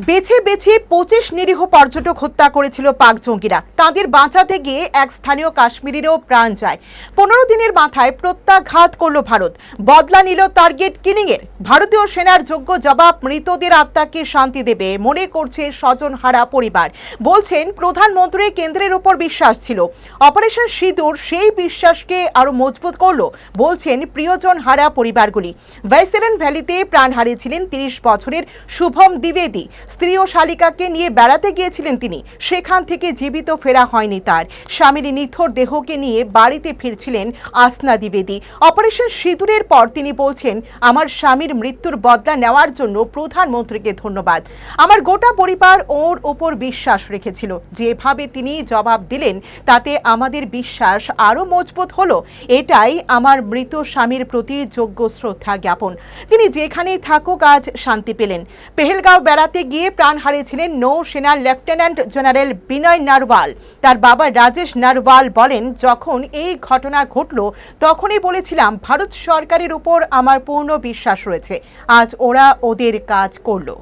বেছে বেছে 25 নিরীহ পর্যটক হত্যা করেছিল পাক জঙ্গিরা। তাদের বাঁচাতে গিয়ে এক স্থানীয় কাশ্মীরেরও প্রাণ যায়। 15 দিনের মাথায় প্রত্যাঘাত করল ভারত, বদলা নিল টার্গেট কিলিংয়ের। ভারতীয় সেনার যোগ্য জবাব মৃতদের আত্মাকে শান্তি দেবে মনে করছে স্বজনহারা পরিবার। বলছেন প্রধানমন্ত্রী কেন্দ্রের উপর বিশ্বাস ছিল, অপারেশন সিঁদুর সেই বিশ্বাসকে আরো মজবুত করলো বলছেন প্রিয়জন হারা পরিবারগুলি। ভাইসেরেন ভ্যালিতে প্রাণ হারিয়েছিলেন 30 বছরের শুভম দ্বিবেদী। স্ত্রী ও শালিকাকে নিয়ে বেড়াতে গিয়েছিলেন তিনি, সেখান থেকে জীবিত ফেরা হয়নি তার। স্বামীর নিথর দেহকে নিয়ে বাড়িতে ফিরছিলেন আসনা দ্বিবেদী। অপারেশন সিঁদুরের পর তিনি বলছেন, আমার স্বামীর মৃত্যুর বদলা নেওয়ার জন্য প্রধানমন্ত্রীকে ধন্যবাদ। আমার গোটা পরিবার ওর ওপর বিশ্বাস রেখেছিল, যেভাবে তিনি জবাব দিলেন তাতে আমাদের বিশ্বাস আরো মজবুত হলো। এটাই আমার মৃত স্বামীর প্রতি যোগ্য শ্রদ্ধা জ্ঞাপন। তিনি যেখানেই থাকুক আজ শান্তি পেলেন। পেহেলগাঁও বেড়াতে গিয়ে প্রাণ হারিয়েছিলেন নৌসেনার লেফটেন্যান্ট জেনারেল বিনয় নারওয়াল। তার বাবা রাজেশ নারওয়াল বলেন, যখন এই ঘটনা ঘটল তখনই বলেছিলাম ভারত সরকারের উপর আমার পূর্ণ বিশ্বাস রয়েছে। আজ ওরা ওদের কাজ করলো।